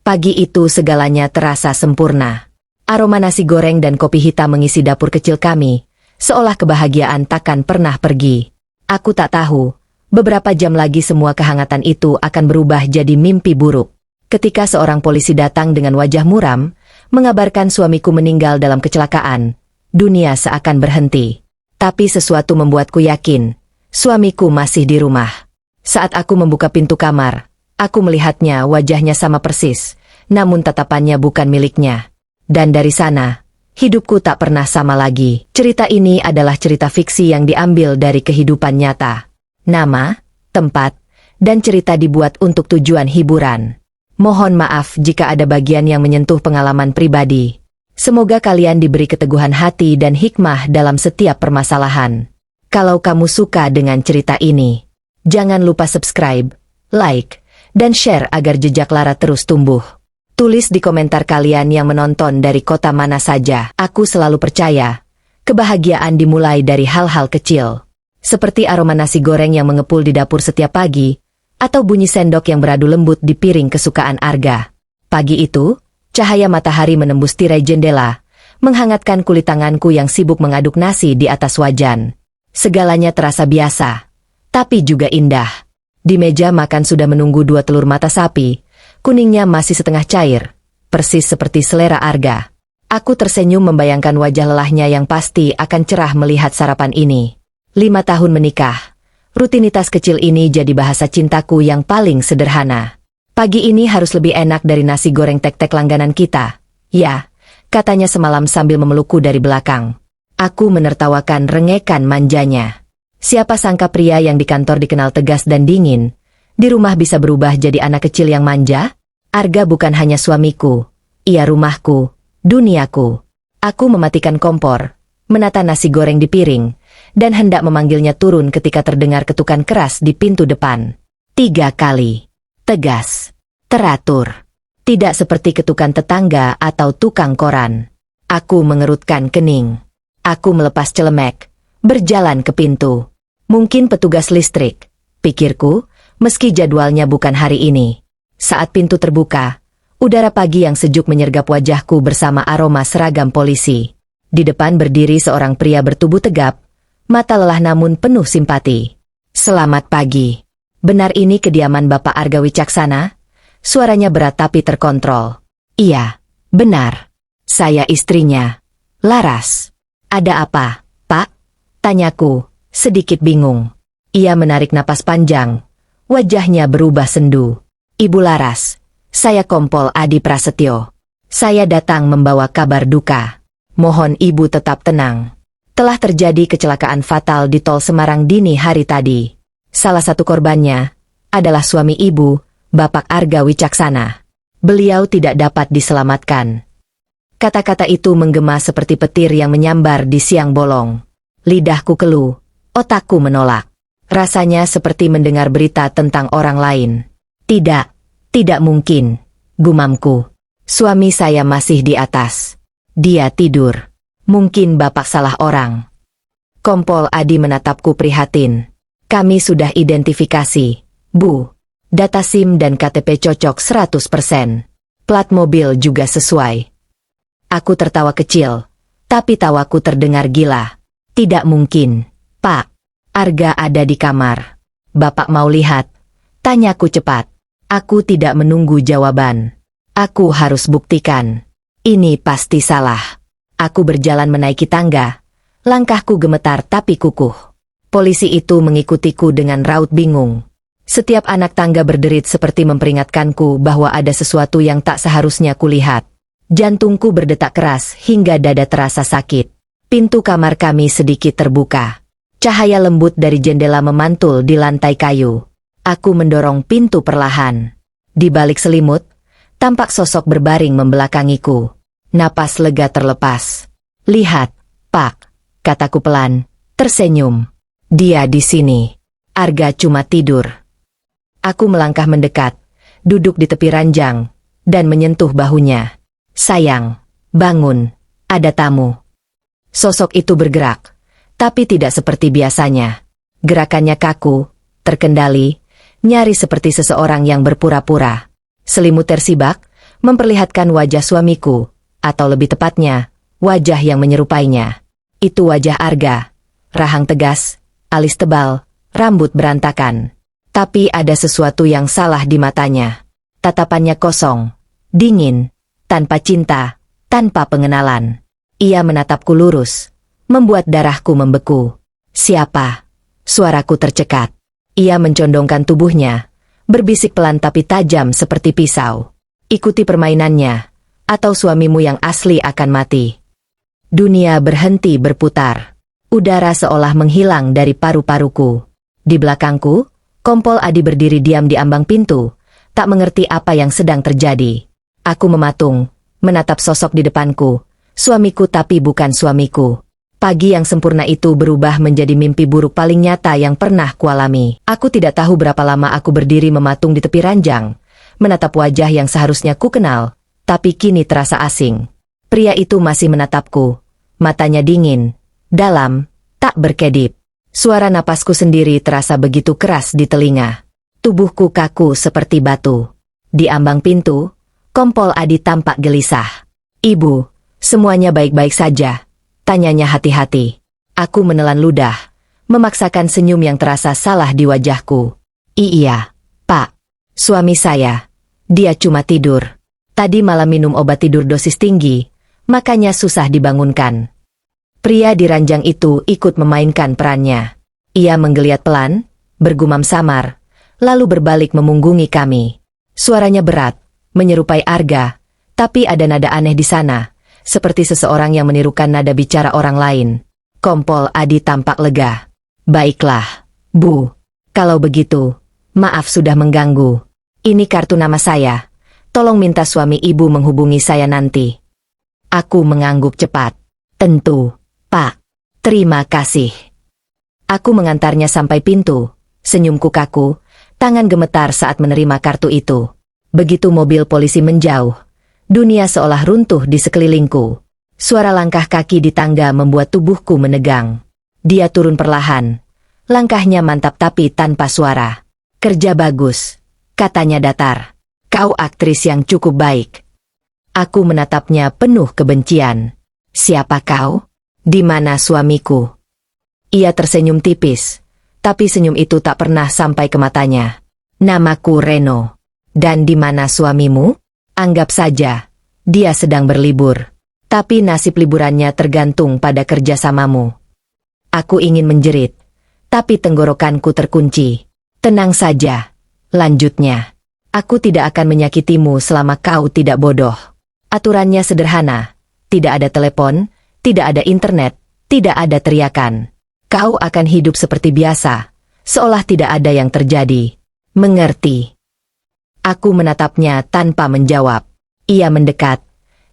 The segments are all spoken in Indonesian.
Pagi itu segalanya terasa sempurna. Aroma nasi goreng dan kopi hitam mengisi dapur kecil kami, seolah kebahagiaan takkan pernah pergi. Aku tak tahu, beberapa jam lagi semua kehangatan itu akan berubah jadi mimpi buruk. Ketika seorang polisi datang dengan wajah muram, mengabarkan suamiku meninggal dalam kecelakaan, dunia seakan berhenti. Tapi sesuatu membuatku yakin, suamiku masih di rumah. Saat aku membuka pintu kamar, aku melihatnya, wajahnya sama persis, namun tatapannya bukan miliknya. Dan dari sana, hidupku tak pernah sama lagi. Cerita ini adalah cerita fiksi yang diambil dari kehidupan nyata. Nama, tempat, dan cerita dibuat untuk tujuan hiburan. Mohon maaf jika ada bagian yang menyentuh pengalaman pribadi. Semoga kalian diberi keteguhan hati dan hikmah dalam setiap permasalahan. Kalau kamu suka dengan cerita ini, jangan lupa subscribe, like, dan share agar jejak Lara terus tumbuh. Tulis di komentar kalian yang menonton dari kota mana saja. Aku selalu percaya, kebahagiaan dimulai dari hal-hal kecil. Seperti aroma nasi goreng yang mengepul di dapur setiap pagi, atau bunyi sendok yang beradu lembut di piring kesukaan Arga. Pagi itu, cahaya matahari menembus tirai jendela, menghangatkan kulit tanganku yang sibuk mengaduk nasi di atas wajan. Segalanya terasa biasa, tapi juga indah. Di meja makan sudah menunggu 2 telur mata sapi, kuningnya masih setengah cair, persis seperti selera Arga. Aku tersenyum membayangkan wajah lelahnya yang pasti akan cerah melihat sarapan ini. 5 tahun menikah, rutinitas kecil ini jadi bahasa cintaku yang paling sederhana. Pagi ini harus lebih enak dari nasi goreng tek-tek langganan kita. Ya, katanya semalam sambil memelukku dari belakang. Aku menertawakan rengekan manjanya. Siapa sangka pria yang di kantor dikenal tegas dan dingin, di rumah bisa berubah jadi anak kecil yang manja? Arga bukan hanya suamiku, ia rumahku, duniaku. Aku mematikan kompor, menata nasi goreng di piring, dan hendak memanggilnya turun ketika terdengar ketukan keras di pintu depan. 3 kali. Tegas. Teratur. Tidak seperti ketukan tetangga atau tukang koran. Aku mengerutkan kening. Aku melepas celemek, berjalan ke pintu. Mungkin petugas listrik, pikirku, meski jadwalnya bukan hari ini. Saat pintu terbuka, udara pagi yang sejuk menyergap wajahku bersama aroma seragam polisi. Di depan berdiri seorang pria bertubuh tegap, mata lelah namun penuh simpati. Selamat pagi. Benar ini kediaman Bapak Arga Wicaksana? Suaranya berat tapi terkontrol. Iya, benar. Saya istrinya. Laras. Ada apa, Pak? Tanyaku, sedikit bingung. Ia menarik napas panjang. Wajahnya berubah sendu. Ibu Laras, saya Kompol Adi Prasetyo. Saya datang membawa kabar duka. Mohon ibu tetap tenang. Telah terjadi kecelakaan fatal di tol Semarang dini hari tadi. Salah satu korbannya adalah suami ibu, Bapak Arga Wicaksana. Beliau tidak dapat diselamatkan. Kata-kata itu menggema seperti petir yang menyambar di siang bolong. Lidahku keluh, otakku menolak. Rasanya seperti mendengar berita tentang orang lain. Tidak mungkin, gumamku. Suami saya masih di atas. Dia tidur. Mungkin Bapak salah orang. Kompol Adi menatapku prihatin. Kami sudah identifikasi, Bu. Data SIM dan KTP cocok 100%. Plat mobil juga sesuai. Aku tertawa kecil, tapi tawaku terdengar gila. Tidak mungkin, Pak. Arga ada di kamar. Bapak mau lihat? Tanyaku cepat. Aku tidak menunggu jawaban. Aku harus buktikan. Ini pasti salah. Aku berjalan menaiki tangga. Langkahku gemetar tapi kukuh. Polisi itu mengikutiku dengan raut bingung. Setiap anak tangga berderit seperti memperingatkanku bahwa ada sesuatu yang tak seharusnya kulihat. Jantungku berdetak keras hingga dada terasa sakit. Pintu kamar kami sedikit terbuka. Cahaya lembut dari jendela memantul di lantai kayu. Aku mendorong pintu perlahan. Di balik selimut, tampak sosok berbaring membelakangiku. Napas lega terlepas. Lihat, Pak, kataku pelan, tersenyum. Dia di sini. Arga cuma tidur. Aku melangkah mendekat, duduk di tepi ranjang, dan menyentuh bahunya. Sayang, bangun, ada tamu. Sosok itu bergerak. Tapi tidak seperti biasanya. Gerakannya kaku, terkendali, nyaris seperti seseorang yang berpura-pura. Selimut tersibak, memperlihatkan wajah suamiku, atau lebih tepatnya, wajah yang menyerupainya. Itu wajah Arga. Rahang tegas, alis tebal, rambut berantakan. Tapi ada sesuatu yang salah di matanya. Tatapannya kosong, dingin, tanpa cinta, tanpa pengenalan. Ia menatapku lurus, membuat darahku membeku. Siapa? Suaraku tercekat. Ia mencondongkan tubuhnya, berbisik pelan tapi tajam seperti pisau. Ikuti permainannya, atau suamimu yang asli akan mati. Dunia berhenti berputar. Udara seolah menghilang dari paru-paruku. Di belakangku, Kompol Adi berdiri diam di ambang pintu, tak mengerti apa yang sedang terjadi. Aku mematung, menatap sosok di depanku, suamiku tapi bukan suamiku. Pagi yang sempurna itu berubah menjadi mimpi buruk paling nyata yang pernah kualami. Aku tidak tahu berapa lama aku berdiri mematung di tepi ranjang, menatap wajah yang seharusnya ku kenal, tapi kini terasa asing. Pria itu masih menatapku, matanya dingin, dalam, tak berkedip. Suara napasku sendiri terasa begitu keras di telinga. Tubuhku kaku seperti batu. Di ambang pintu, Kompol Adi tampak gelisah. "Ibu, semuanya baik-baik saja?" Tanyanya hati-hati. Aku menelan ludah, memaksakan senyum yang terasa salah di wajahku. "Iya, Pak. Suami saya. Dia cuma tidur. Tadi malam minum obat tidur dosis tinggi, makanya susah dibangunkan." Pria di ranjang itu ikut memainkan perannya. Ia menggeliat pelan, bergumam samar, lalu berbalik memunggungi kami. Suaranya berat, menyerupai Arga, tapi ada nada aneh di sana. Seperti seseorang yang menirukan nada bicara orang lain. Kompol Adi tampak lega. "Baiklah, Bu. Kalau begitu, maaf sudah mengganggu. Ini kartu nama saya. Tolong minta suami ibu menghubungi saya nanti." Aku mengangguk cepat. "Tentu, Pak. Terima kasih." Aku mengantarnya sampai pintu. Senyumku kaku, tangan gemetar saat menerima kartu itu. Begitu mobil polisi menjauh, dunia seolah runtuh di sekelilingku. Suara langkah kaki di tangga membuat tubuhku menegang. Dia turun perlahan. Langkahnya mantap tapi tanpa suara. "Kerja bagus," katanya datar. "Kau aktris yang cukup baik." Aku menatapnya penuh kebencian. "Siapa kau? Di mana suamiku?" Ia tersenyum tipis, tapi senyum itu tak pernah sampai ke matanya. "Namaku Reno. Dan di mana suamimu?" "Anggap saja, dia sedang berlibur. Tapi nasib liburannya tergantung pada kerjasamamu." Aku ingin menjerit, tapi tenggorokanku terkunci. "Tenang saja," lanjutnya. "Aku tidak akan menyakitimu selama kau tidak bodoh. Aturannya sederhana. Tidak ada telepon, tidak ada internet, tidak ada teriakan. Kau akan hidup seperti biasa, seolah tidak ada yang terjadi. Mengerti?" Aku menatapnya tanpa menjawab. Ia mendekat.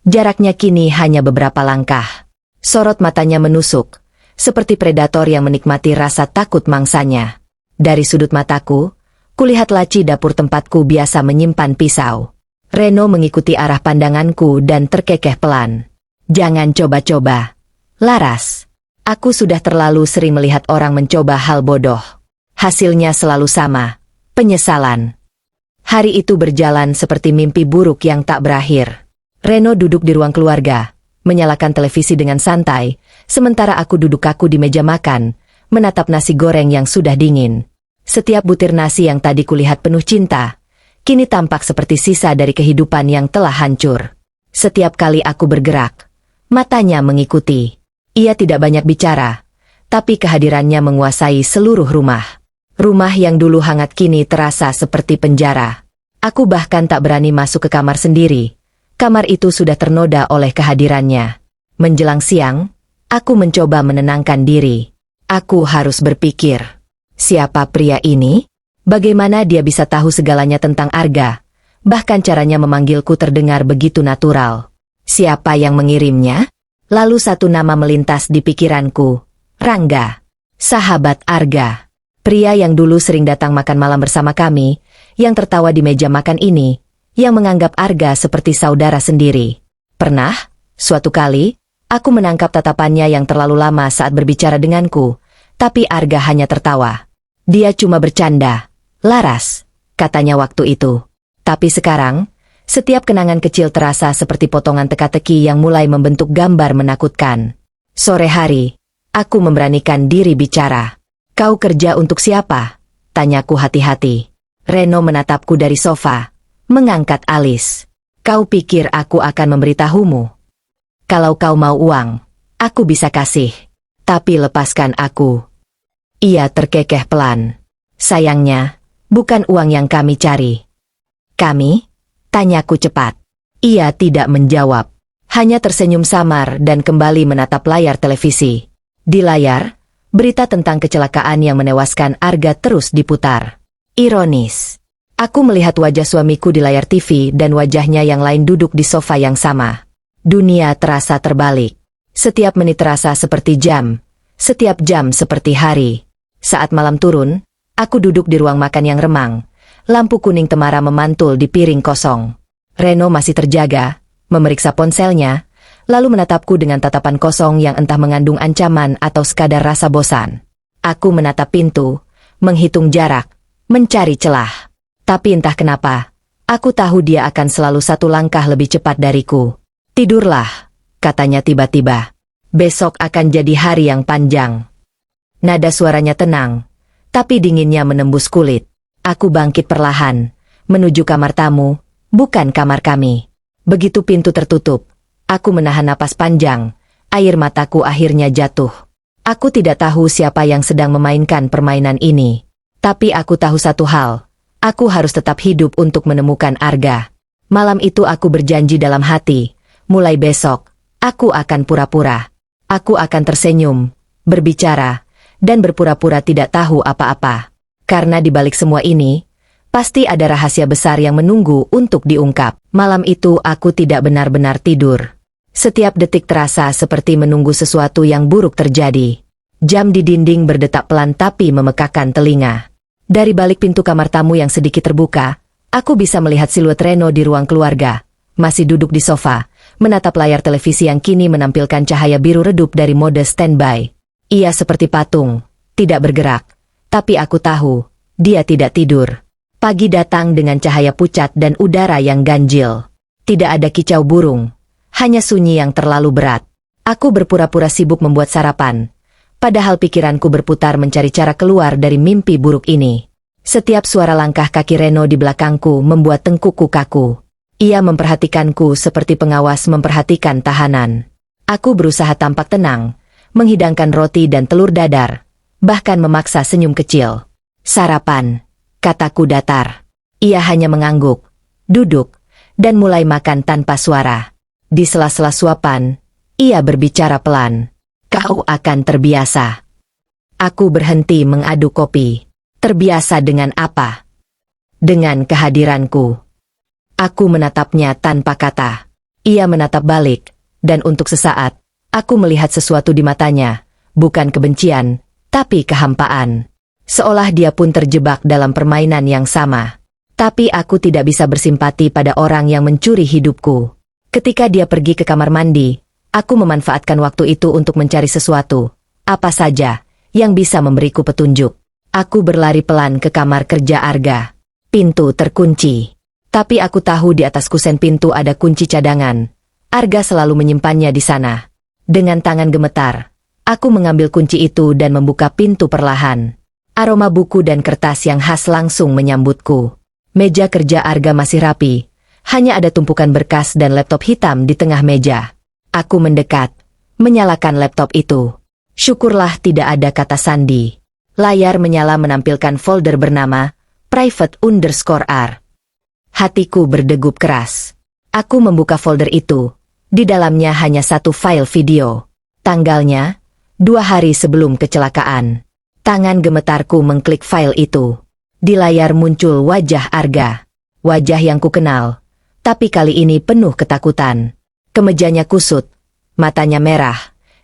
Jaraknya kini hanya beberapa langkah. Sorot matanya menusuk, seperti predator yang menikmati rasa takut mangsanya. Dari sudut mataku, kulihat laci dapur tempatku biasa menyimpan pisau. Reno mengikuti arah pandanganku dan terkekeh pelan. "Jangan coba-coba. Laras, aku sudah terlalu sering melihat orang mencoba hal bodoh. Hasilnya selalu sama, penyesalan." Hari itu berjalan seperti mimpi buruk yang tak berakhir. Reno duduk di ruang keluarga, menyalakan televisi dengan santai, sementara aku duduk kaku di meja makan, menatap nasi goreng yang sudah dingin. Setiap butir nasi yang tadi kulihat penuh cinta, kini tampak seperti sisa dari kehidupan yang telah hancur. Setiap kali aku bergerak, matanya mengikuti. Ia tidak banyak bicara, tapi kehadirannya menguasai seluruh rumah. Rumah yang dulu hangat kini terasa seperti penjara. Aku bahkan tak berani masuk ke kamar sendiri. Kamar itu sudah ternoda oleh kehadirannya. Menjelang siang, aku mencoba menenangkan diri. Aku harus berpikir, siapa pria ini? Bagaimana dia bisa tahu segalanya tentang Arga? Bahkan caranya memanggilku terdengar begitu natural. Siapa yang mengirimnya? Lalu satu nama melintas di pikiranku. Rangga, sahabat Arga. Pria yang dulu sering datang makan malam bersama kami, yang tertawa di meja makan ini, yang menganggap Arga seperti saudara sendiri. Pernah, suatu kali, aku menangkap tatapannya yang terlalu lama saat berbicara denganku, tapi Arga hanya tertawa. Dia cuma bercanda. "Laras," katanya waktu itu. Tapi sekarang, Setiap kenangan kecil terasa seperti potongan teka-teki yang mulai membentuk gambar menakutkan. Sore hari, aku memberanikan diri bicara. "Kau kerja untuk siapa?" tanyaku hati-hati. Reno menatapku dari sofa, mengangkat alis. "Kau pikir aku akan memberitahumu? Kalau kau mau uang, aku bisa kasih. Tapi lepaskan aku." Ia terkekeh pelan. "Sayangnya, bukan uang yang kami cari." "Kami?" tanyaku cepat. Ia tidak menjawab, hanya tersenyum samar dan kembali menatap layar televisi. Di layar, berita tentang kecelakaan yang menewaskan Arga terus diputar. Ironis, aku melihat wajah suamiku di layar TV dan wajahnya yang lain duduk di sofa yang sama. Dunia terasa terbalik. Setiap menit terasa seperti jam, setiap jam seperti hari. Saat malam turun, aku duduk di ruang makan yang remang. Lampu kuning temara memantul di piring kosong. Reno masih terjaga, memeriksa ponselnya, lalu menatapku dengan tatapan kosong yang entah mengandung ancaman atau sekadar rasa bosan. Aku menatap pintu, menghitung jarak, mencari celah. Tapi entah kenapa, aku tahu dia akan selalu satu langkah lebih cepat dariku. "Tidurlah," katanya tiba-tiba. "Besok akan jadi hari yang panjang." Nada suaranya tenang, tapi dinginnya menembus kulit. Aku bangkit perlahan, menuju kamar tamu, bukan kamar kami. Begitu pintu tertutup, aku menahan napas panjang, air mataku akhirnya jatuh. Aku tidak tahu siapa yang sedang memainkan permainan ini. Tapi aku tahu satu hal, aku harus tetap hidup untuk menemukan Arga. Malam itu aku berjanji dalam hati, mulai besok, aku akan pura-pura. Aku akan tersenyum, berbicara, dan berpura-pura tidak tahu apa-apa. Karena di balik semua ini, pasti ada rahasia besar yang menunggu untuk diungkap. Malam itu aku tidak benar-benar tidur. Setiap detik terasa seperti menunggu sesuatu yang buruk terjadi. Jam di dinding berdetak pelan tapi memekakkan telinga. Dari balik pintu kamar tamu yang sedikit terbuka, aku bisa melihat siluet Reno di ruang keluarga. Masih duduk di sofa, menatap layar televisi yang kini menampilkan cahaya biru redup dari mode standby. Ia seperti patung, tidak bergerak. Tapi aku tahu, dia tidak tidur. Pagi datang dengan cahaya pucat dan udara yang ganjil. Tidak ada kicau burung, hanya sunyi yang terlalu berat. Aku berpura-pura sibuk membuat sarapan, padahal pikiranku berputar mencari cara keluar dari mimpi buruk ini. Setiap suara langkah kaki Reno di belakangku membuat tengkukku kaku. Ia memperhatikanku seperti pengawas memperhatikan tahanan. Aku berusaha tampak tenang, menghidangkan roti dan telur dadar, bahkan memaksa senyum kecil. "Sarapan," kataku datar. Ia hanya mengangguk, duduk, dan mulai makan tanpa suara. Di sela-sela suapan, ia berbicara pelan. "Kau akan terbiasa." Aku berhenti mengaduk kopi. Terbiasa dengan apa? Dengan kehadiranku. Aku menatapnya tanpa kata. Ia menatap balik, dan untuk sesaat, aku melihat sesuatu di matanya, bukan kebencian, tapi kehampaan. Seolah dia pun terjebak dalam permainan yang sama. Tapi aku tidak bisa bersimpati pada orang yang mencuri hidupku. Ketika dia pergi ke kamar mandi, aku memanfaatkan waktu itu untuk mencari sesuatu, apa saja, yang bisa memberiku petunjuk. Aku berlari pelan ke kamar kerja Arga. Pintu terkunci. Tapi aku tahu di atas kusen pintu ada kunci cadangan. Arga selalu menyimpannya di sana. Dengan tangan gemetar, aku mengambil kunci itu dan membuka pintu perlahan. Aroma buku dan kertas yang khas langsung menyambutku. Meja kerja Arga masih rapi. Hanya ada tumpukan berkas dan laptop hitam di tengah meja. Aku mendekat, menyalakan laptop itu. Syukurlah tidak ada kata sandi. Layar menyala menampilkan folder bernama private_r. Hatiku berdegup keras. Aku membuka folder itu. Di dalamnya hanya satu file video. Tanggalnya, 2 hari sebelum kecelakaan. Tangan gemetarku mengklik file itu. Di layar muncul wajah Arga. Wajah yang kukenal, tapi kali ini penuh ketakutan. Kemejanya kusut, matanya merah,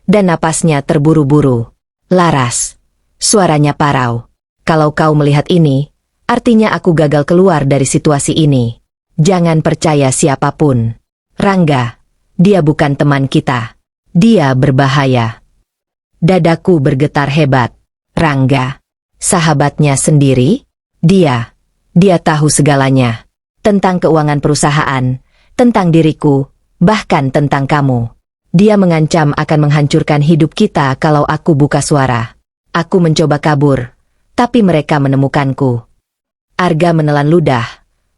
dan napasnya terburu-buru. "Laras," suaranya parau. "Kalau kau melihat ini, artinya aku gagal keluar dari situasi ini. Jangan percaya siapapun. Rangga, dia bukan teman kita. Dia berbahaya." Dadaku bergetar hebat. Rangga, sahabatnya sendiri? Dia tahu segalanya. Tentang keuangan perusahaan, tentang diriku, bahkan tentang kamu. Dia mengancam akan menghancurkan hidup kita kalau aku buka suara. Aku mencoba kabur, tapi mereka menemukanku. Arga menelan ludah,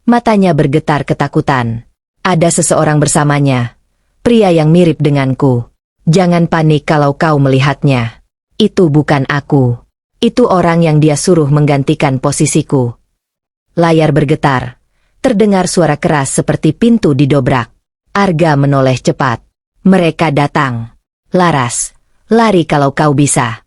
matanya bergetar ketakutan. Ada seseorang bersamanya, pria yang mirip denganku. Jangan panik kalau kau melihatnya. Itu bukan aku. Itu orang yang dia suruh menggantikan posisiku. Layar bergetar. Terdengar suara keras seperti pintu didobrak. Arga menoleh cepat. Mereka datang. Laras, lari kalau kau bisa.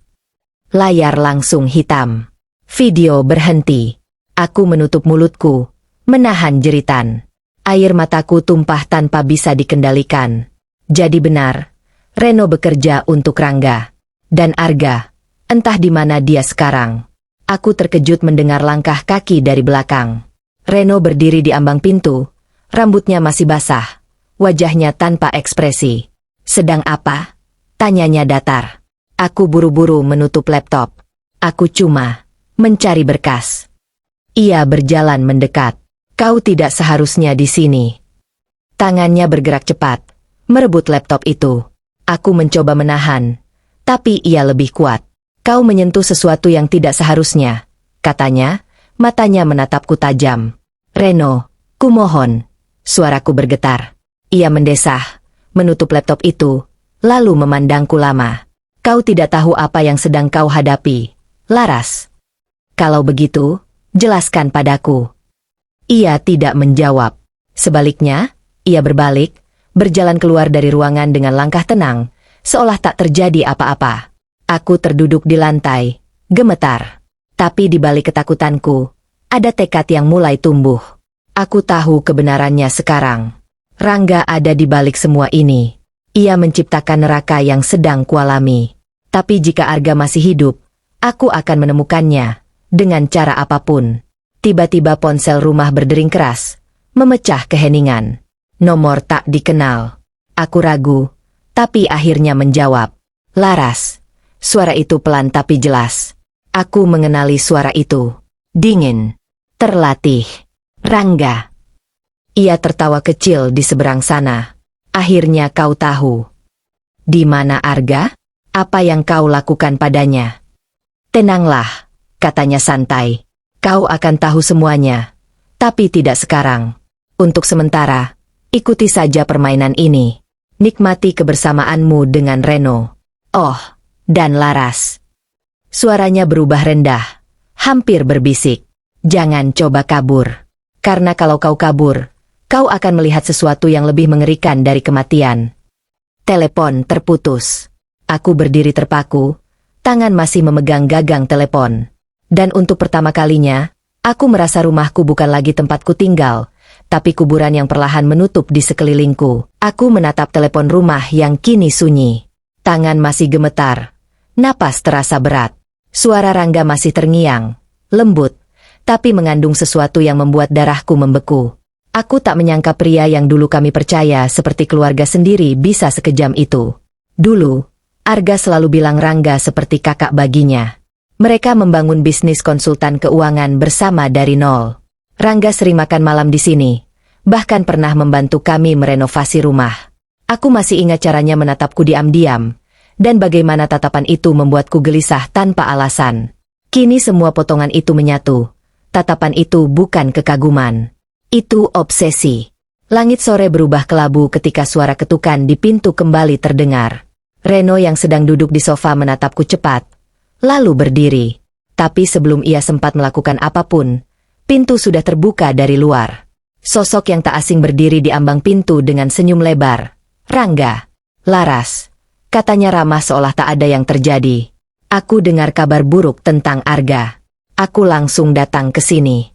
Layar langsung hitam. Video berhenti. Aku menutup mulutku, menahan jeritan. Air mataku tumpah tanpa bisa dikendalikan. Jadi benar, Reno bekerja untuk Rangga. Dan Arga, entah di mana dia sekarang. Aku terkejut mendengar langkah kaki dari belakang. Reno berdiri di ambang pintu, rambutnya masih basah, wajahnya tanpa ekspresi. Sedang apa? Tanyanya datar. Aku buru-buru menutup laptop. Aku cuma mencari berkas. Ia berjalan mendekat. Kau tidak seharusnya di sini. Tangannya bergerak cepat, merebut laptop itu. Aku mencoba menahan, tapi ia lebih kuat. Kau menyentuh sesuatu yang tidak seharusnya, katanya, matanya menatapku tajam. Reno, kumohon. Suaraku bergetar. Ia mendesah, menutup laptop itu, lalu memandangku lama. Kau tidak tahu apa yang sedang kau hadapi, Laras. Kalau begitu, jelaskan padaku. Ia tidak menjawab. Sebaliknya, ia berbalik, berjalan keluar dari ruangan dengan langkah tenang, seolah tak terjadi apa-apa. Aku terduduk di lantai, gemetar. Tapi di balik ketakutanku, ada tekad yang mulai tumbuh. Aku tahu kebenarannya sekarang. Rangga ada di balik semua ini. Ia menciptakan neraka yang sedang kualami. Tapi jika Arga masih hidup, aku akan menemukannya, dengan cara apapun. Tiba-tiba ponsel rumah berdering keras, memecah keheningan. Nomor tak dikenal. Aku ragu, tapi akhirnya menjawab. Laras. Suara itu pelan tapi jelas. Aku mengenali suara itu. Dingin. Terlatih. Rangga. Ia tertawa kecil di seberang sana. Akhirnya kau tahu. Di mana Arga? Apa yang kau lakukan padanya? Tenanglah, katanya santai. Kau akan tahu semuanya. Tapi tidak sekarang. Untuk sementara, ikuti saja permainan ini. Nikmati kebersamaanmu dengan Reno. Oh, dan Laras. Suaranya berubah rendah, hampir berbisik. Jangan coba kabur. Karena kalau kau kabur, kau akan melihat sesuatu yang lebih mengerikan dari kematian. Telepon terputus. Aku berdiri terpaku, tangan masih memegang gagang telepon. Dan untuk pertama kalinya, aku merasa rumahku bukan lagi tempatku tinggal, tapi kuburan yang perlahan menutup di sekelilingku. Aku menatap telepon rumah yang kini sunyi. Tangan masih gemetar. Napas terasa berat. Suara Rangga masih terngiang, lembut, tapi mengandung sesuatu yang membuat darahku membeku. Aku tak menyangka pria yang dulu kami percaya seperti keluarga sendiri bisa sekejam itu. Dulu, Arga selalu bilang Rangga seperti kakak baginya. Mereka membangun bisnis konsultan keuangan bersama dari nol. Rangga sering makan malam di sini, bahkan pernah membantu kami merenovasi rumah. Aku masih ingat caranya menatapku diam-diam, dan bagaimana tatapan itu membuatku gelisah tanpa alasan. Kini semua potongan itu menyatu. Tatapan itu bukan kekaguman. Itu obsesi. Langit sore berubah kelabu ketika suara ketukan di pintu kembali terdengar. Reno yang sedang duduk di sofa menatapku cepat, lalu berdiri. Tapi sebelum ia sempat melakukan apapun, pintu sudah terbuka dari luar. Sosok yang tak asing berdiri di ambang pintu dengan senyum lebar. Rangga. Laras. Katanya ramah seolah tak ada yang terjadi. Aku dengar kabar buruk tentang Arga. Aku langsung datang ke sini.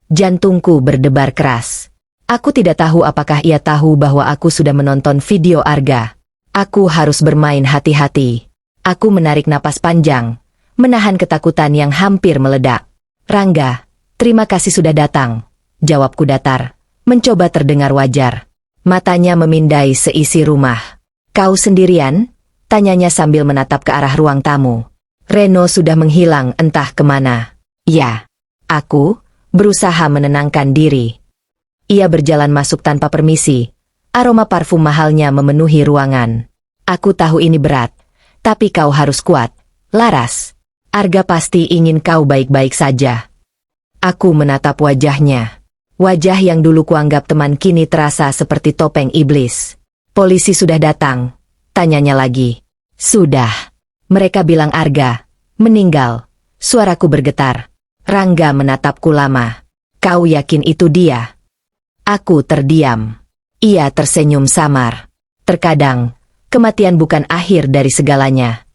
Jantungku berdebar keras. Aku tidak tahu apakah ia tahu bahwa aku sudah menonton video Arga. Aku harus bermain hati-hati. Aku menarik napas panjang, menahan ketakutan yang hampir meledak. Rangga, terima kasih sudah datang. Jawabku datar, mencoba terdengar wajar. Matanya memindai seisi rumah. Kau sendirian? Tanyanya sambil menatap ke arah ruang tamu. Reno sudah menghilang entah kemana. Ya, aku berusaha menenangkan diri. Ia berjalan masuk tanpa permisi. Aroma parfum mahalnya memenuhi ruangan. Aku tahu ini berat, tapi kau harus kuat, Laras. Arga pasti ingin kau baik-baik saja. Aku menatap wajahnya. Wajah yang dulu kuanggap teman kini terasa seperti topeng iblis. Polisi sudah datang. Tanyanya lagi. Sudah. Mereka bilang Arga meninggal. Suaraku bergetar. Rangga menatapku lama. Kau yakin itu dia? Aku terdiam. Ia tersenyum samar. Terkadang, kematian bukan akhir dari segalanya.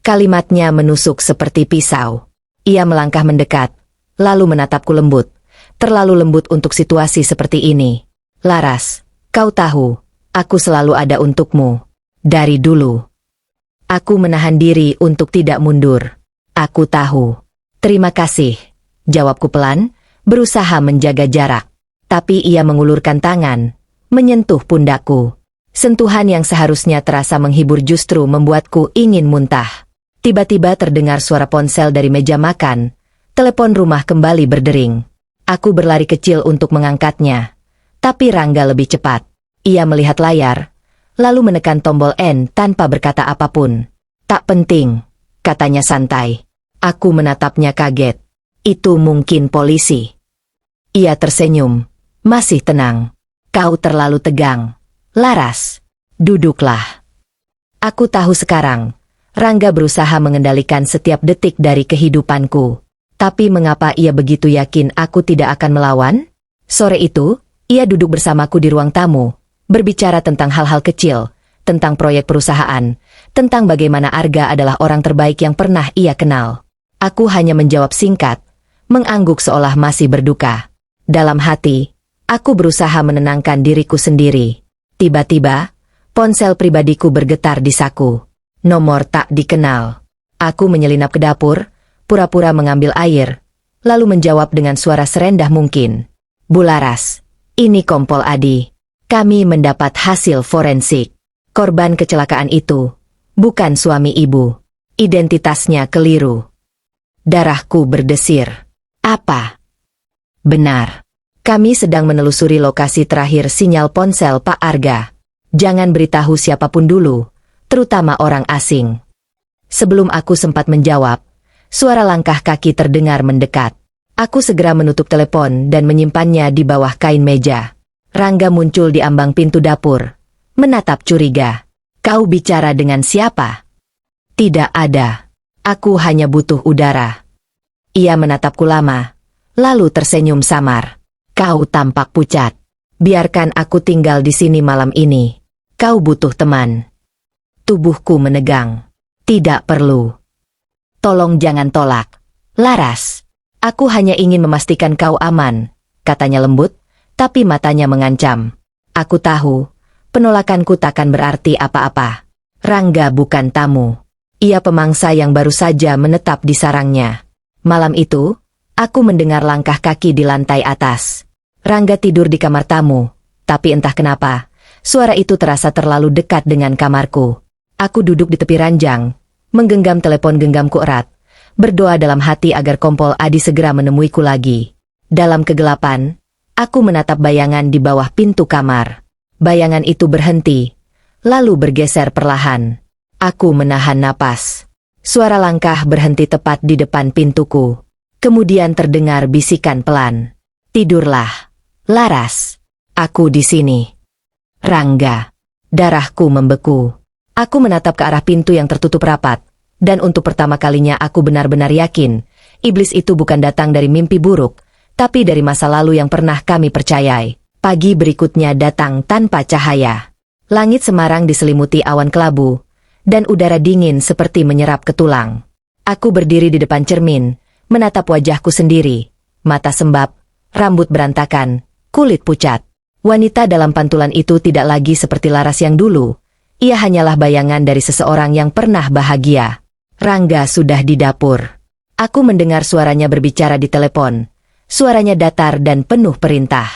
Kalimatnya menusuk seperti pisau. Ia melangkah mendekat, lalu menatapku lembut. Terlalu lembut untuk situasi seperti ini. Laras, kau tahu, aku selalu ada untukmu. Dari dulu. Aku menahan diri untuk tidak mundur. Aku tahu. Terima kasih. Jawabku pelan, berusaha menjaga jarak. Tapi ia mengulurkan tangan, menyentuh pundakku. Sentuhan yang seharusnya terasa menghibur justru membuatku ingin muntah. Tiba-tiba terdengar suara ponsel dari meja makan. Telepon rumah kembali berdering. Aku berlari kecil untuk mengangkatnya. Tapi Rangga lebih cepat. Ia melihat layar, lalu menekan tombol N tanpa berkata apapun. Tak penting, katanya santai. Aku menatapnya kaget. Itu mungkin polisi. Ia tersenyum, masih tenang. Kau terlalu tegang. Laras, duduklah. Aku tahu sekarang, Rangga berusaha mengendalikan setiap detik dari kehidupanku. Tapi mengapa ia begitu yakin aku tidak akan melawan? Sore itu, ia duduk bersamaku di ruang tamu, berbicara tentang hal-hal kecil, tentang proyek perusahaan, tentang bagaimana Arga adalah orang terbaik yang pernah ia kenal. Aku hanya menjawab singkat, mengangguk seolah masih berduka. Dalam hati, aku berusaha menenangkan diriku sendiri. Tiba-tiba, ponsel pribadiku bergetar di saku. Nomor tak dikenal. Aku menyelinap ke dapur, pura-pura mengambil air, lalu menjawab dengan suara serendah mungkin. Bu Laras, ini kompol Adi. Kami mendapat hasil forensik. Korban kecelakaan itu bukan suami ibu. Identitasnya keliru. Darahku berdesir. Apa? Benar. Kami sedang menelusuri lokasi terakhir sinyal ponsel Pak Arga. Jangan beritahu siapapun dulu, terutama orang asing. Sebelum aku sempat menjawab, suara langkah kaki terdengar mendekat. Aku segera menutup telepon dan menyimpannya di bawah kain meja. Rangga muncul di ambang pintu dapur, menatap curiga. Kau bicara dengan siapa? Tidak ada. Aku hanya butuh udara. Ia menatapku lama, lalu tersenyum samar. Kau tampak pucat. Biarkan aku tinggal di sini malam ini. Kau butuh teman. Tubuhku menegang. Tidak perlu. Tolong jangan tolak. Laras, aku hanya ingin memastikan kau aman, katanya lembut, tapi matanya mengancam. Aku tahu, penolakanku takkan berarti apa-apa. Rangga bukan tamu. Ia pemangsa yang baru saja menetap di sarangnya. Malam itu, aku mendengar langkah kaki di lantai atas. Rangga tidur di kamar tamu, tapi entah kenapa, suara itu terasa terlalu dekat dengan kamarku. Aku duduk di tepi ranjang, menggenggam telepon genggamku erat, berdoa dalam hati agar kompol Adi segera menemuiku lagi. Dalam kegelapan, aku menatap bayangan di bawah pintu kamar. Bayangan itu berhenti, lalu bergeser perlahan. Aku menahan napas. Suara langkah berhenti tepat di depan pintuku. Kemudian terdengar bisikan pelan. Tidurlah, Laras. Aku di sini. Rangga. Darahku membeku. Aku menatap ke arah pintu yang tertutup rapat, dan untuk pertama kalinya aku benar-benar yakin, iblis itu bukan datang dari mimpi buruk, tapi dari masa lalu yang pernah kami percayai. Pagi berikutnya datang tanpa cahaya. Langit semarang diselimuti awan kelabu, dan udara dingin seperti menyerap ke tulang. Aku berdiri di depan cermin, menatap wajahku sendiri, mata sembab, rambut berantakan, kulit pucat. Wanita dalam pantulan itu tidak lagi seperti Laras yang dulu. Ia hanyalah bayangan dari seseorang yang pernah bahagia. Rangga sudah di dapur. Aku mendengar suaranya berbicara di telepon. Suaranya datar dan penuh perintah.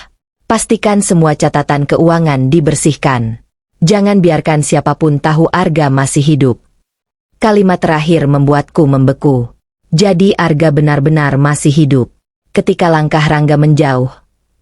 Pastikan semua catatan keuangan dibersihkan. Jangan biarkan siapapun tahu Arga masih hidup. Kalimat terakhir membuatku membeku. Jadi Arga benar-benar masih hidup. Ketika langkah Rangga menjauh,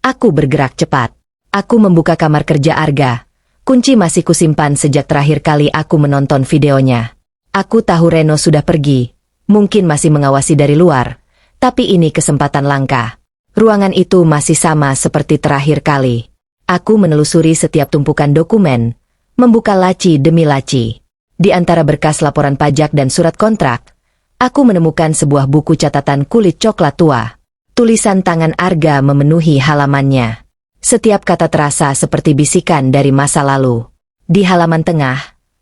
Aku bergerak cepat. Aku membuka kamar kerja Arga. Kunci masih kusimpan sejak terakhir kali aku menonton videonya. Aku tahu Reno sudah pergi, mungkin masih mengawasi dari luar, tapi ini kesempatan langka. Ruangan itu masih sama seperti terakhir kali. Aku menelusuri setiap tumpukan dokumen, membuka laci demi laci. Di antara berkas laporan pajak dan surat kontrak, aku menemukan sebuah buku catatan kulit coklat tua. Tulisan tangan Arga memenuhi halamannya. Setiap kata terasa seperti bisikan dari masa lalu. Di halaman tengah,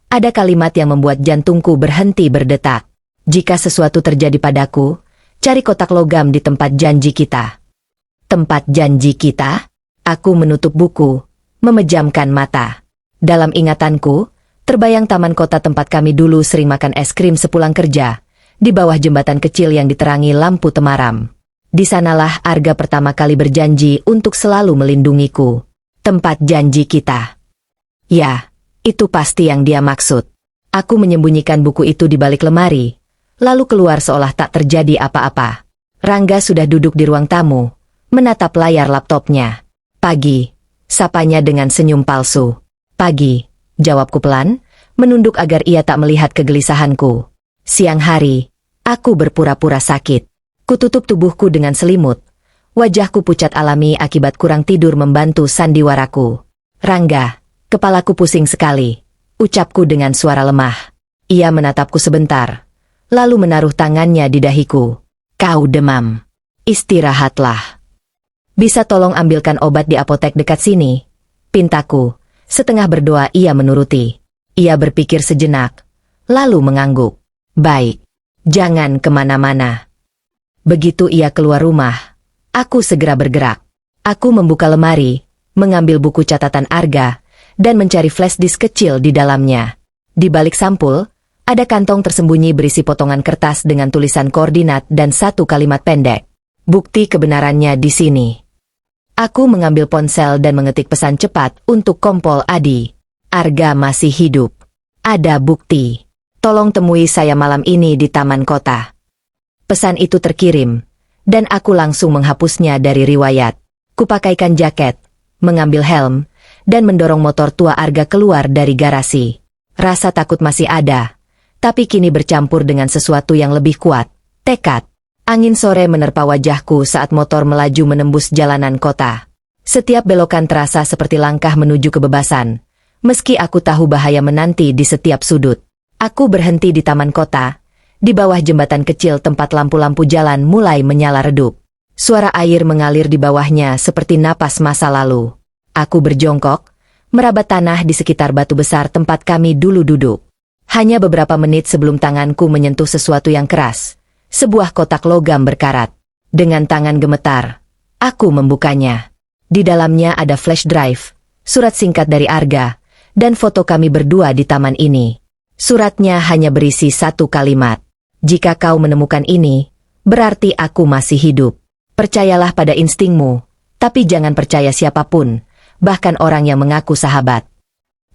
ada kalimat yang membuat jantungku berhenti berdetak. Jika sesuatu terjadi padaku, cari kotak logam di tempat janji kita. Tempat janji kita? Aku menutup buku, memejamkan mata. Dalam ingatanku, terbayang taman kota tempat kami dulu sering makan es krim sepulang kerja, di bawah jembatan kecil yang diterangi lampu temaram. Di sanalah Arga pertama kali berjanji untuk selalu melindungiku. Tempat janji kita. Ya, itu pasti yang dia maksud. Aku menyembunyikan buku itu di balik lemari, lalu keluar seolah tak terjadi apa-apa. Rangga sudah duduk di ruang tamu, menatap layar laptopnya. Pagi, sapanya dengan senyum palsu. Pagi, jawabku pelan, menunduk agar ia tak melihat kegelisahanku. Siang hari, aku berpura-pura sakit. Kututup tubuhku dengan selimut. Wajahku pucat alami akibat kurang tidur membantu sandiwaraku. Rangga, kepalaku pusing sekali. Ucapku dengan suara lemah. Ia menatapku sebentar, lalu menaruh tangannya di dahiku. Kau demam. Istirahatlah. Bisa tolong ambilkan obat di apotek dekat sini? Pintaku. Setengah berdoa ia menuruti. Ia berpikir sejenak, lalu mengangguk. Baik. Jangan kemana-mana. Begitu ia keluar rumah, aku segera bergerak. Aku membuka lemari, mengambil buku catatan Arga, dan mencari flash disk kecil di dalamnya. Di balik sampul, ada kantong tersembunyi berisi potongan kertas dengan tulisan koordinat dan satu kalimat pendek. Bukti kebenarannya di sini. Aku mengambil ponsel dan mengetik pesan cepat untuk Kompol Adi. Arga masih hidup. Ada bukti. Tolong temui saya malam ini di taman kota. Pesan itu terkirim, dan aku langsung menghapusnya dari riwayat. Kupakaikan jaket, mengambil helm, dan mendorong motor tua Arga keluar dari garasi. Rasa takut masih ada, tapi kini bercampur dengan sesuatu yang lebih kuat, tekad. Angin sore menerpa wajahku saat motor melaju menembus jalanan kota. Setiap belokan terasa seperti langkah menuju kebebasan, meski aku tahu bahaya menanti di setiap sudut. Aku berhenti di taman kota, di bawah jembatan kecil tempat lampu-lampu jalan mulai menyala redup. Suara air mengalir di bawahnya seperti napas masa lalu. Aku berjongkok, merabat tanah di sekitar batu besar tempat kami dulu duduk. Hanya beberapa menit sebelum tanganku menyentuh sesuatu yang keras, sebuah kotak logam berkarat. Dengan tangan gemetar, aku membukanya. Di dalamnya ada flash drive, surat singkat dari Arga, dan foto kami berdua di taman ini. Suratnya hanya berisi satu kalimat. Jika kau menemukan ini, berarti aku masih hidup. Percayalah pada instingmu, tapi jangan percaya siapapun, bahkan orang yang mengaku sahabat.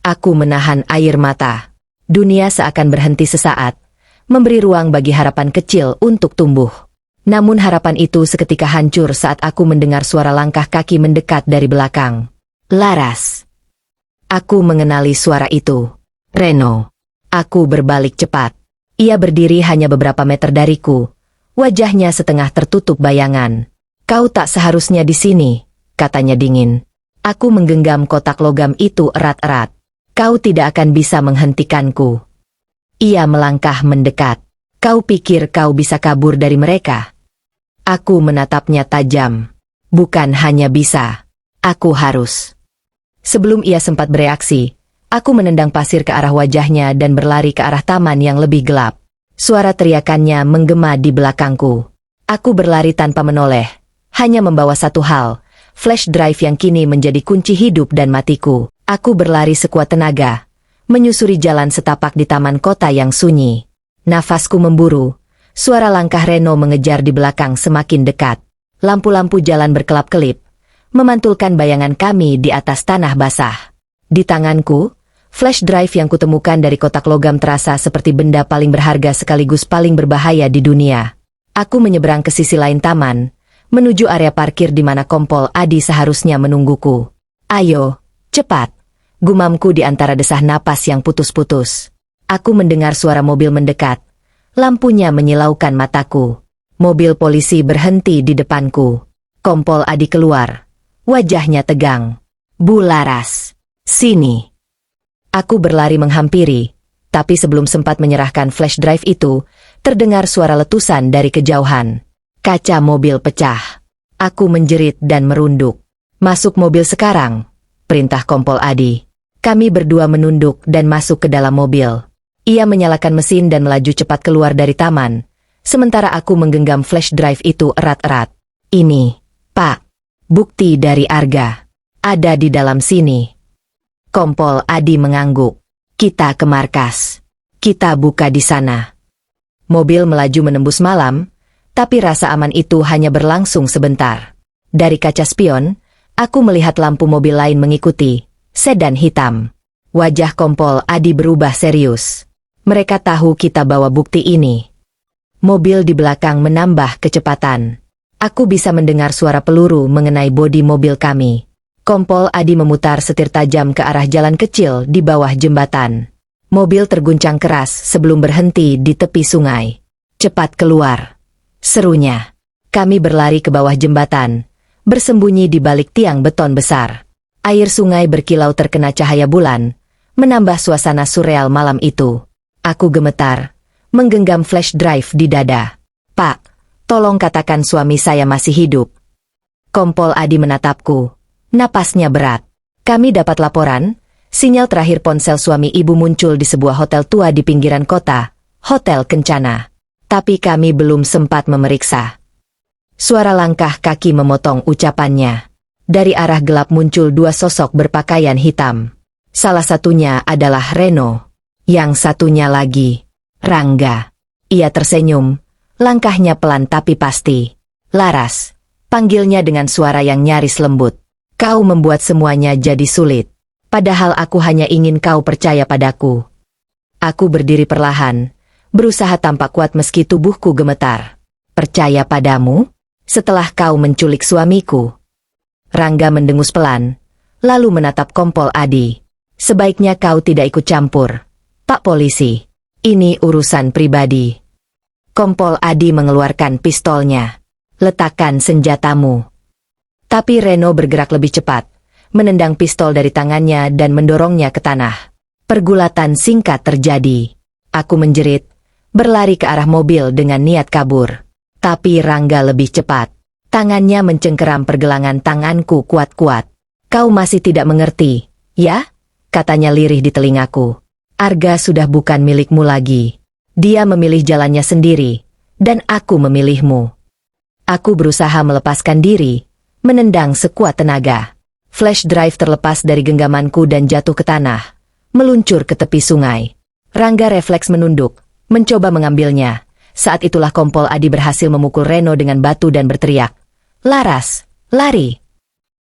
Aku menahan air mata. Dunia seakan berhenti sesaat, memberi ruang bagi harapan kecil untuk tumbuh. Namun harapan itu seketika hancur saat aku mendengar suara langkah kaki mendekat dari belakang. Laras. Aku mengenali suara itu. Reno. Aku berbalik cepat. Ia berdiri hanya beberapa meter dariku. Wajahnya setengah tertutup bayangan. Kau tak seharusnya di sini, katanya dingin. Aku menggenggam kotak logam itu erat-erat. Kau tidak akan bisa menghentikanku. Ia melangkah mendekat. Kau pikir kau bisa kabur dari mereka? Aku menatapnya tajam. Bukan hanya bisa. Aku harus. Sebelum ia sempat bereaksi, aku menendang pasir ke arah wajahnya dan berlari ke arah taman yang lebih gelap. Suara teriakannya menggema di belakangku. Aku berlari tanpa menoleh, hanya membawa satu hal, flash drive yang kini menjadi kunci hidup dan matiku. Aku berlari sekuat tenaga, menyusuri jalan setapak di taman kota yang sunyi. Nafasku memburu, suara langkah Reno mengejar di belakang semakin dekat. Lampu-lampu jalan berkelap-kelip, memantulkan bayangan kami di atas tanah basah. Di tanganku, flash drive yang kutemukan dari kotak logam terasa seperti benda paling berharga sekaligus paling berbahaya di dunia. Aku menyeberang ke sisi lain taman, menuju area parkir di mana Kompol Adi seharusnya menungguku. Ayo, cepat, gumamku di antara desah napas yang putus-putus. Aku mendengar suara mobil mendekat. Lampunya menyilaukan mataku. Mobil polisi berhenti di depanku. Kompol Adi keluar. Wajahnya tegang. Bu Laras, sini. Aku berlari menghampiri, tapi sebelum sempat menyerahkan flash drive itu, terdengar suara letusan dari kejauhan. Kaca mobil pecah. Aku menjerit dan merunduk. Masuk mobil sekarang, perintah Kompol Adi. Kami berdua menunduk dan masuk ke dalam mobil. Ia menyalakan mesin dan melaju cepat keluar dari taman, sementara aku menggenggam flash drive itu erat-erat. Ini, Pak, bukti dari Arga. Ada di dalam sini. Kompol Adi mengangguk. Kita ke markas. Kita buka di sana. Mobil melaju menembus malam, tapi rasa aman itu hanya berlangsung sebentar. Dari kaca spion, aku melihat lampu mobil lain mengikuti, sedan hitam. Wajah Kompol Adi berubah serius. Mereka tahu kita bawa bukti ini. Mobil di belakang menambah kecepatan. Aku bisa mendengar suara peluru mengenai bodi mobil kami. Kompol Adi memutar setir tajam ke arah jalan kecil di bawah jembatan. Mobil terguncang keras sebelum berhenti di tepi sungai. Cepat keluar, serunya. Kami berlari ke bawah jembatan, bersembunyi di balik tiang beton besar. Air sungai berkilau terkena cahaya bulan, menambah suasana surreal malam itu. Aku gemetar, menggenggam flash drive di dada. Pak, tolong katakan suami saya masih hidup. Kompol Adi menatapku. Napasnya berat. Kami dapat laporan, sinyal terakhir ponsel suami ibu muncul di sebuah hotel tua di pinggiran kota, Hotel Kencana. Tapi kami belum sempat memeriksa. Suara langkah kaki memotong ucapannya. Dari arah gelap muncul dua sosok berpakaian hitam. Salah satunya adalah Reno. Yang satunya lagi, Rangga. Ia tersenyum, langkahnya pelan tapi pasti. Laras, panggilnya dengan suara yang nyaris lembut. Kau membuat semuanya jadi sulit. Padahal aku hanya ingin kau percaya padaku. Aku berdiri perlahan, berusaha tampak kuat meski tubuhku gemetar. Percaya padamu? Setelah kau menculik suamiku. Rangga mendengus pelan, lalu menatap Kompol Adi. Sebaiknya kau tidak ikut campur, Pak Polisi. Ini urusan pribadi. Kompol Adi mengeluarkan pistolnya. Letakkan senjatamu. Tapi Reno bergerak lebih cepat, menendang pistol dari tangannya dan mendorongnya ke tanah. Pergulatan singkat terjadi. Aku menjerit, berlari ke arah mobil dengan niat kabur. Tapi Rangga lebih cepat. Tangannya mencengkeram pergelangan tanganku kuat-kuat. Kau masih tidak mengerti, ya? Katanya lirih di telingaku. Arga sudah bukan milikmu lagi. Dia memilih jalannya sendiri, dan aku memilihmu. Aku berusaha melepaskan diri, menendang sekuat tenaga. Flash drive terlepas dari genggamanku dan jatuh ke tanah, meluncur ke tepi sungai. Rangga refleks menunduk, mencoba mengambilnya. Saat itulah Kompol Adi berhasil memukul Reno dengan batu dan berteriak, "Laras, lari!"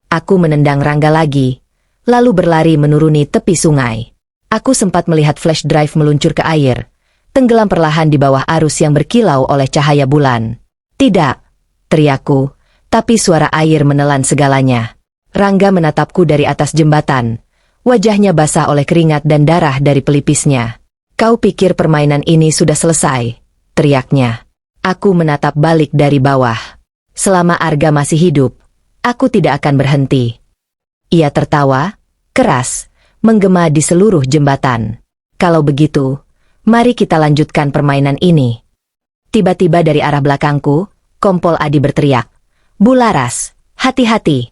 Aku menendang Rangga lagi, lalu berlari menuruni tepi sungai. Aku sempat melihat flash drive meluncur ke air, tenggelam perlahan di bawah arus yang berkilau oleh cahaya bulan. "Tidak!" teriakku, tapi suara air menelan segalanya. Rangga menatapku dari atas jembatan. Wajahnya basah oleh keringat dan darah dari pelipisnya. "Kau pikir permainan ini sudah selesai?" teriaknya. Aku menatap balik dari bawah. Selama Arga masih hidup, aku tidak akan berhenti. Ia tertawa, keras, menggema di seluruh jembatan. "Kalau begitu, mari kita lanjutkan permainan ini." Tiba-tiba dari arah belakangku, Kompol Adi berteriak, "Bu Laras, hati-hati!"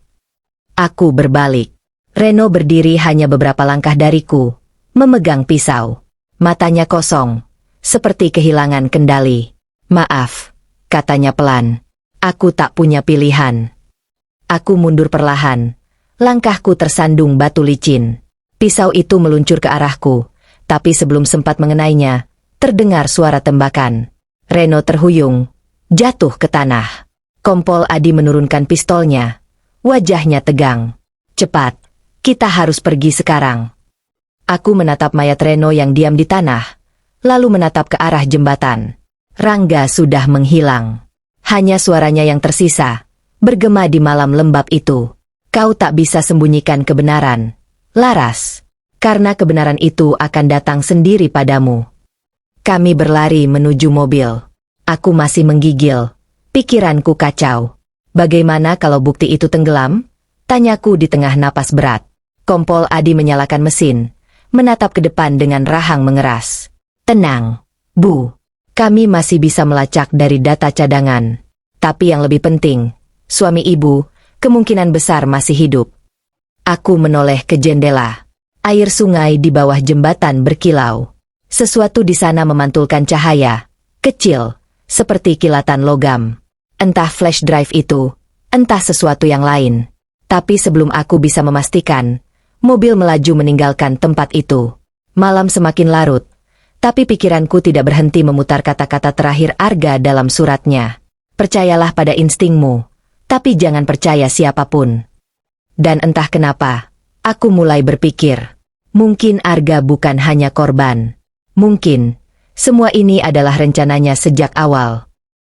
Aku berbalik. Reno berdiri hanya beberapa langkah dariku, memegang pisau. Matanya kosong, seperti kehilangan kendali. "Maaf," katanya pelan. "Aku tak punya pilihan." Aku mundur perlahan. Langkahku tersandung batu licin. Pisau itu meluncur ke arahku, tapi sebelum sempat mengenainya, terdengar suara tembakan. Reno terhuyung, jatuh ke tanah. Kompol Adi menurunkan pistolnya. Wajahnya tegang. "Cepat, kita harus pergi sekarang." Aku menatap mayat Reno yang diam di tanah, lalu menatap ke arah jembatan. Rangga sudah menghilang. Hanya suaranya yang tersisa, bergema di malam lembab itu. Kau tak bisa sembunyikan kebenaran, Laras. Karena kebenaran itu akan datang sendiri padamu. Kami berlari menuju mobil. Aku masih menggigil. Pikiranku kacau. Bagaimana kalau bukti itu tenggelam? Tanyaku di tengah napas berat. Kompol Adi menyalakan mesin, menatap ke depan dengan rahang mengeras. Tenang, Bu. Kami masih bisa melacak dari data cadangan. Tapi yang lebih penting, suami ibu kemungkinan besar masih hidup. Aku menoleh ke jendela. Air sungai di bawah jembatan berkilau. Sesuatu di sana memantulkan cahaya, kecil, seperti kilatan logam. Entah flash drive itu, entah sesuatu yang lain. Tapi sebelum aku bisa memastikan, mobil melaju meninggalkan tempat itu. Malam semakin larut, tapi pikiranku tidak berhenti memutar kata-kata terakhir Arga dalam suratnya. Percayalah pada instingmu, tapi jangan percaya siapapun. Dan entah kenapa, aku mulai berpikir, mungkin Arga bukan hanya korban. Mungkin, semua ini adalah rencananya sejak awal.